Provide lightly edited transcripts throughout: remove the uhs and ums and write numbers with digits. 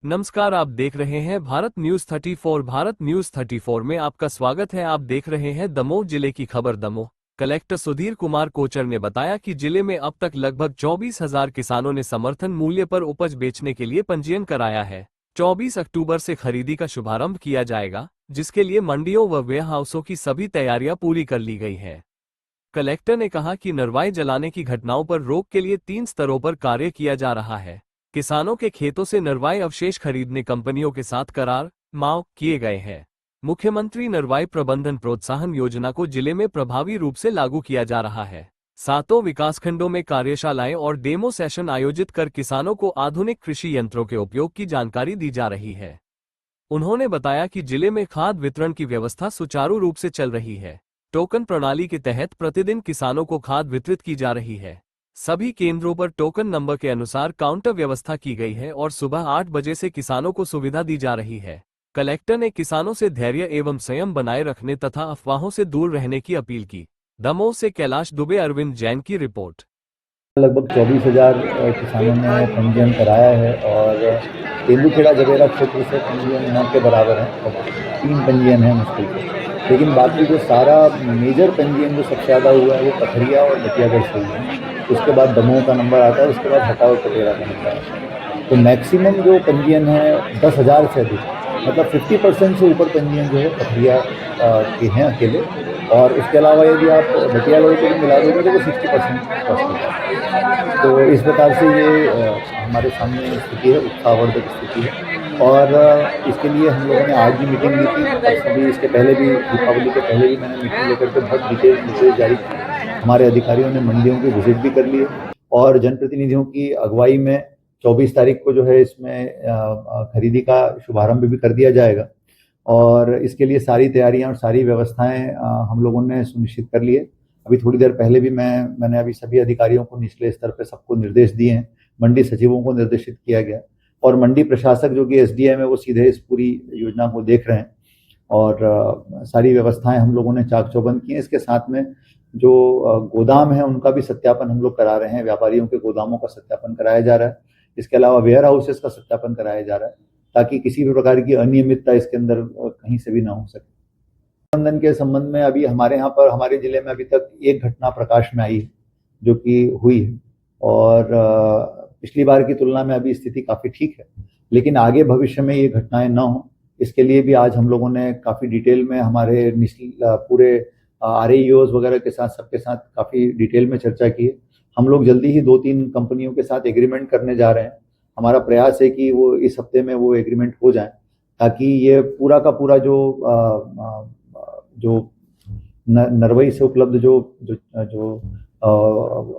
नमस्कार, आप देख रहे हैं भारत न्यूज 34। भारत न्यूज 34 में आपका स्वागत है। आप देख रहे हैं दमोह जिले की खबर। दमोह कलेक्टर सुधीर कुमार कोचर ने बताया कि जिले में अब तक लगभग 24,000 किसानों ने समर्थन मूल्य पर उपज बेचने के लिए पंजीयन कराया है। 24 अक्टूबर से खरीदी का शुभारंभ किया जाएगा, जिसके लिए मंडियों व वेयरहाउसों की सभी तैयारियां पूरी कर ली गई है। कलेक्टर ने कहा कि नरवाई जलाने की घटनाओं पर रोक के लिए 3 स्तरों पर कार्य किया जा रहा है। किसानों के खेतों से नरवाई अवशेष खरीदने कंपनियों के साथ करार माव किए गए हैं। मुख्यमंत्री नरवाई प्रबंधन प्रोत्साहन योजना को जिले में प्रभावी रूप से लागू किया जा रहा है। सातों विकासखंडों में कार्यशालाएं और डेमो सेशन आयोजित कर किसानों को आधुनिक कृषि यंत्रों के उपयोग की जानकारी दी जा रही है। उन्होंने बताया कि जिले में खाद वितरण की व्यवस्था सुचारू रूप से चल रही है। टोकन प्रणाली के तहत प्रतिदिन किसानों को खाद वितरित की जा रही है। सभी केंद्रों पर टोकन नंबर के अनुसार काउंटर व्यवस्था की गई है और सुबह 8 बजे से किसानों को सुविधा दी जा रही है। कलेक्टर ने किसानों से धैर्य एवं संयम बनाए रखने तथा अफवाहों से दूर रहने की अपील की। दमोह से कैलाश दुबे, अरविंद जैन की रिपोर्ट। लगभग 24,000 किसानों ने पंजीयन कराया है और तेंदुखेड़ा जबेरा क्षेत्र से पंजीयन न के बराबर है और 3 पंजीयन है मुश्किल से। लेकिन बाकी जो सारा मेजर पंजीयन जो सबसे ज़्यादा हुआ है वो पथरिया और बटियागढ़ से हुआ है। उसके बाद दमोह का नंबर आता है, उसके बाद हटाओ कटेरा का नंबर आता है। तो मैक्सिमम जो पंजीयन है 10,000 से अधिक, मतलब 50% से ऊपर पंजीयन जो है पथरिया के हैं अकेले। और उसके अलावा यदि आप बटियागढ़ को भी मिला दोगे तो वो 60% क्रॉस कर जाता है। तो इस प्रकार से ये हमारे सामने स्थिति है, उत्साहवर्धक स्थिति है। और इसके लिए हम लोगों ने आज भी मीटिंग ली थी और सभी इसके पहले भी, दीपावली के पहले भी मैंने मीटिंग लेकर के बहुत डिटेल निर्देश जारी किए। हमारे अधिकारियों ने मंडियों की विजिट भी कर ली है और जनप्रतिनिधियों की अगुवाई में 24 तारीख को जो है इसमें खरीदी का शुभारंभ भी कर दिया जाएगा। और इसके लिए सारी तैयारियां और सारी व्यवस्थाएं हम लोगों ने सुनिश्चित कर ली है। अभी थोड़ी देर पहले भी मैंने अभी सभी अधिकारियों को निचले स्तर पर सबको निर्देश दिए हैं, मंडी सचिवों को निर्देशित किया गया और मंडी प्रशासक जो कि एसडीएम है वो सीधे इस पूरी योजना को देख रहे हैं और सारी व्यवस्थाएं हम लोगों ने चाक चौबंद की हैं। इसके साथ में जो गोदाम है उनका भी सत्यापन हम लोग करा रहे हैं, व्यापारियों के गोदामों का सत्यापन कराया जा रहा है। इसके अलावा वेयर हाउसेस का सत्यापन कराया जा रहा है ताकि किसी भी प्रकार की अनियमितता इसके अंदर कहीं से भी ना हो सके। प्रबंधन के संबंध में अभी हमारे यहाँ पर, हमारे जिले में अभी तक एक घटना प्रकाश में आई है जो कि हुई है और पिछली बार की तुलना में अभी स्थिति काफी ठीक है, लेकिन आगे भविष्य में ये घटनाएं ना हो इसके लिए भी आज हम लोगों ने काफी डिटेल में हमारे पूरे आरएईओज वगैरह के साथ, सबके साथ काफी डिटेल में चर्चा की है। हम लोग जल्दी ही 2-3 कंपनियों के साथ एग्रीमेंट करने जा रहे हैं। हमारा प्रयास है कि वो इस हफ्ते में वो एग्रीमेंट हो जाए ताकि ये पूरा का पूरा जो नरवई से उपलब्ध जो जो जो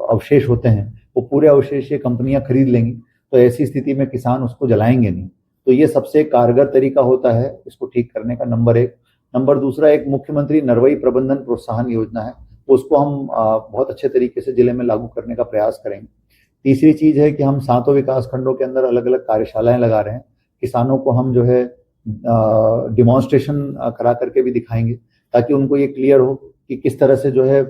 अवशेष होते हैं वो पूरे अवशेष ये कंपनियां खरीद लेंगी, तो ऐसी स्थिति में किसान उसको जलाएंगे नहीं। तो ये सबसे कारगर तरीका होता है इसको ठीक करने का, नंबर 1। नंबर दूसरा, एक मुख्यमंत्री नरवई प्रबंधन प्रोत्साहन योजना है, उसको हम बहुत अच्छे तरीके से जिले में लागू करने का प्रयास करेंगे। तीसरी चीज है कि हम 7 विकास खंडों के अंदर अलग अलग कार्यशालाएं लगा रहे हैं। किसानों को हम जो है डिमॉन्स्ट्रेशन करा करके भी दिखाएंगे ताकि उनको ये क्लियर हो कि किस तरह से जो है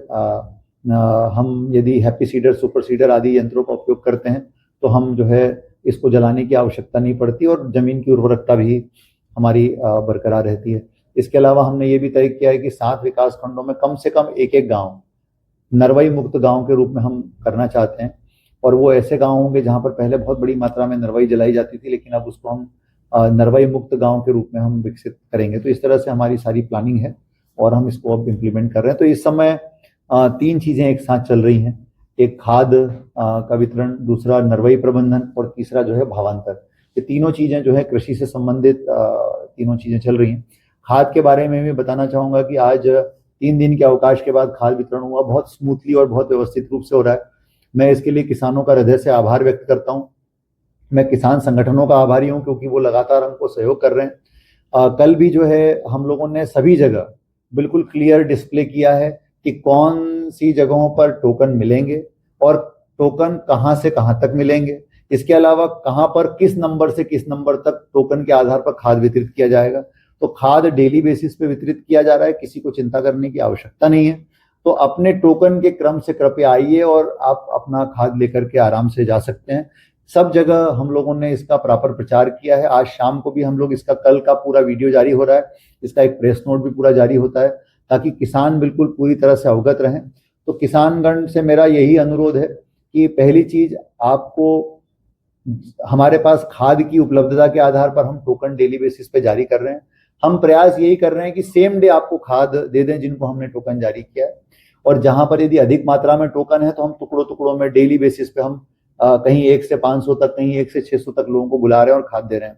हम यदि हैप्पी सीडर, सुपर सीडर आदि यंत्रों का उपयोग करते हैं तो हम जो है इसको जलाने की आवश्यकता नहीं पड़ती और जमीन की उर्वरकता भी हमारी बरकरार रहती है। इसके अलावा हमने ये भी तय किया है कि 7 विकास खंडों में कम से कम एक गांव नरवई मुक्त गांव के रूप में हम करना चाहते हैं और वो ऐसे गांव होंगे जहां पर पहले बहुत बड़ी मात्रा में नरवई जलाई जाती थी, लेकिन अब उसको हम नरवई मुक्त गांव के रूप में हम विकसित करेंगे। तो इस तरह से हमारी सारी प्लानिंग है और हम इसको अब इम्प्लीमेंट कर रहे हैं। तो इस समय 3 चीजें एक साथ चल रही हैं, एक खाद का वितरण, दूसरा नरवई प्रबंधन और तीसरा जो है भावांतर। ये तीनों चीजें जो है कृषि से संबंधित तीनों चीजें चल रही हैं। खाद के बारे में भी बताना चाहूंगा कि आज 3 दिन के अवकाश के बाद खाद वितरण हुआ, बहुत स्मूथली और बहुत व्यवस्थित रूप से हो रहा है। मैं इसके लिए किसानों का हृदय से आभार व्यक्त करता हूँ। मैं किसान संगठनों का आभारी हूँ क्योंकि वो लगातार हमको सहयोग कर रहे हैं। कल भी जो है हम लोगों ने सभी जगह बिल्कुल क्लियर डिस्प्ले किया है कि कौन सी जगहों पर टोकन मिलेंगे और टोकन कहाँ से कहाँ तक मिलेंगे। इसके अलावा कहाँ पर किस नंबर से किस नंबर तक टोकन के आधार पर खाद वितरित किया जाएगा। तो खाद डेली बेसिस पे वितरित किया जा रहा है, किसी को चिंता करने की आवश्यकता नहीं है। तो अपने टोकन के क्रम से कृपया आइए और आप अपना खाद लेकर के आराम से जा सकते हैं। सब जगह हम लोगों ने इसका प्रॉपर प्रचार किया है। आज शाम को भी हम लोग इसका, कल का पूरा वीडियो जारी हो रहा है, इसका एक प्रेस नोट भी पूरा जारी होता है, ताकि किसान बिल्कुल पूरी तरह से अवगत रहें। तो किसानगण से मेरा यही अनुरोध है कि पहली चीज, आपको हमारे पास खाद की उपलब्धता के आधार पर हम टोकन डेली बेसिस पे जारी कर रहे हैं। हम प्रयास यही कर रहे हैं कि सेम डे आपको खाद दे दें जिनको हमने टोकन जारी किया है, और जहां पर यदि अधिक मात्रा में टोकन है तो हम टुकड़ों टुकड़ों में डेली बेसिस पे हम कहीं 1 से 500 तक, कहीं 1 से 600 तक लोगों को बुला रहे हैं और खाद दे रहे हैं।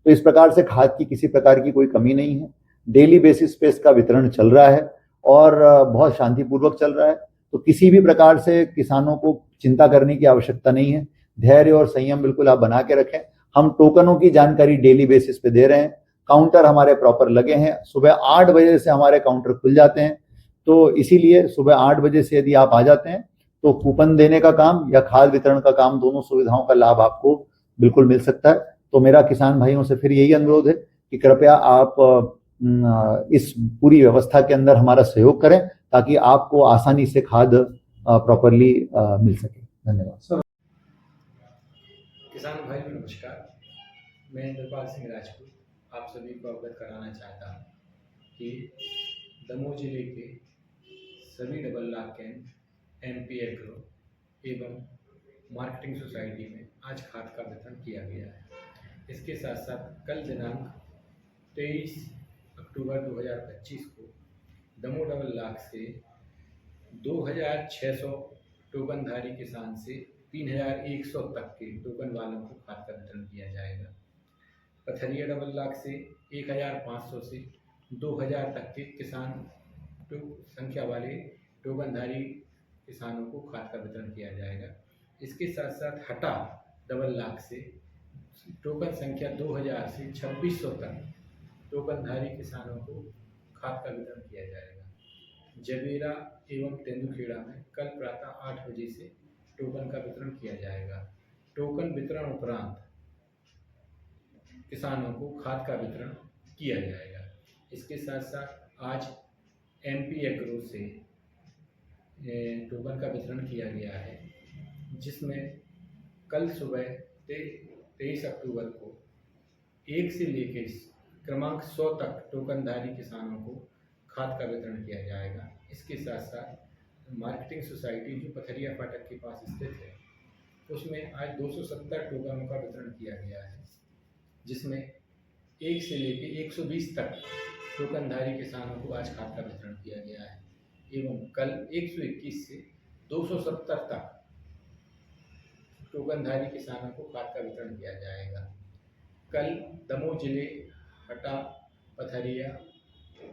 तो इस प्रकार से खाद की किसी प्रकार की कोई कमी नहीं है। डेली बेसिस पे इसका वितरण चल रहा है और बहुत शांतिपूर्वक चल रहा है। तो किसी भी प्रकार से किसानों को चिंता करने की आवश्यकता नहीं है। धैर्य और संयम बिल्कुल आप बना के रखें। हम टोकनों की जानकारी डेली बेसिस पे दे रहे हैं। काउंटर हमारे प्रॉपर लगे हैं। सुबह 8 बजे से हमारे काउंटर खुल जाते हैं। तो इसीलिए सुबह 8 बजे से यदि आप आ जाते हैं तो कूपन देने का काम या खाद वितरण का काम, दोनों सुविधाओं का लाभ आपको बिल्कुल मिल सकता है। तो मेरा किसान भाइयों से फिर यही अनुरोध है कि कृपया आप इस पूरी व्यवस्था के अंदर हमारा सहयोग करें, ताकि आपको आसानी से खाद प्रॉपरली मिल सके। धन्यवाद। किसान भाई नमस्कार, मैं इंद्रपाल सिंह राजपूत आप सभी को अवगत कराना चाहता हूँ कि दमोह जिले के सभी double lakh camp MP agro एवं मार्केटिंग सोसाइटी में आज खाद का वितरण किया गया है। इसके साथ साथ कल दिनांक 23 अक्टूबर 2025 को दमोह डबल लाख से 2600 टोकनधारी किसान से 3100 तक के टोकन वालों को खाद का वितरण किया जाएगा। पथरिया डबल लाख से 1500 से 2000 तक के किसान संख्या वाले टोकनधारी किसानों को खाद का वितरण किया जाएगा। इसके साथ साथ हटा डबल लाख से टोकन संख्या 2000 से 2600 तक टोकनधारी किसानों को खाद का वितरण किया जाएगा। जबेरा एवं तेंदुखेड़ा में कल प्रातः 8 बजे से टोकन का वितरण किया जाएगा। टोकन वितरण उपरांत किसानों को खाद का वितरण किया जाएगा। इसके साथ साथ आज MP एग्रो से टोकन का वितरण किया गया है, जिसमें कल सुबह 23 अक्टूबर को 1 से लेकर क्रमांक 100 तक टोकनधारी किसानों को खाद का वितरण किया जाएगा। इसके साथ साथ मार्केटिंग सोसाइटी जो पथरिया फाटक के पास स्थित है, उसमें आज 270 टोकनों का वितरण किया गया है, जिसमें 1 से लेकर 120 तक टोकनधारी किसानों को आज खाद का वितरण किया गया है एवं कल 121 से 270 तक टोकनधारी किसानों को खाद का वितरण किया जाएगा। कल दमोह जिले हटा पथरिया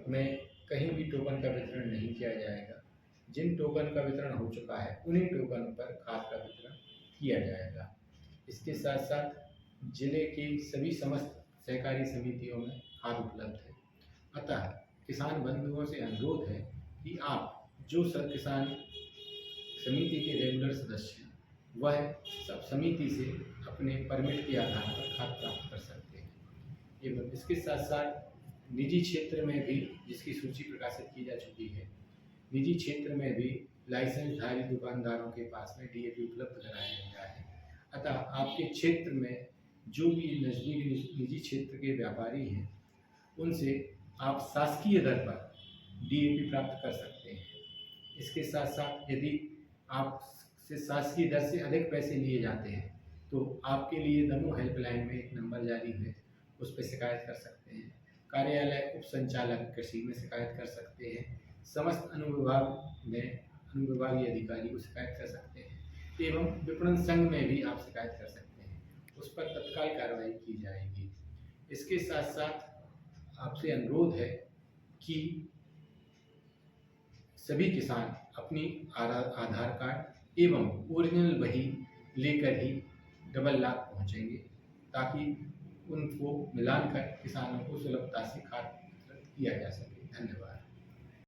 में कहीं भी टोकन का वितरण नहीं किया जाएगा। जिन टोकन का वितरण हो चुका है उन्हीं टोकन पर खाद का वितरण किया जाएगा। इसके साथ साथ जिले की सभी समस्त सहकारी समितियों में खाद उपलब्ध है। अतः किसान बंधुओं से अनुरोध है कि आप जो किसान समिति के रेगुलर सदस्य हैं, वह सब समिति से अपने परमिट के आधार पर खाद प्राप्त कर सकते हैं। एवं इसके साथ साथ निजी क्षेत्र में भी, जिसकी सूची प्रकाशित की जा चुकी है, निजी क्षेत्र में भी लाइसेंसधारी दुकानदारों के पास में DAP उपलब्ध कराया गया है। अतः आपके क्षेत्र में जो भी नजदीकी निजी क्षेत्र के व्यापारी हैं, उनसे आप शासकीय दर पर DAP प्राप्त कर सकते हैं। इसके साथ साथ यदि आप से शासकीय दर से अधिक पैसे लिए जाते हैं तो आपके लिए दमोह हेल्पलाइन में एक नंबर जारी है, उस पर शिकायत कर सकते हैं। कार्यालय उप संचालक कृषि में शिकायत कर सकते हैं। समस्त अनुविभाग में अनुविभागीय अधिकारी को शिकायत कर सकते हैं एवं विपणन संघ में भी आप शिकायत कर सकते हैं, उस पर तत्काल कार्रवाई की जाएगी। इसके साथ साथ आपसे अनुरोध है कि सभी किसान अपनी आधार कार्ड एवं ओरिजिनल बही लेकर ही डबल लाख पहुंचेंगे, ताकि उनको मिलान कर किसानों को सुलभता से खाद किया जा सके। धन्यवाद।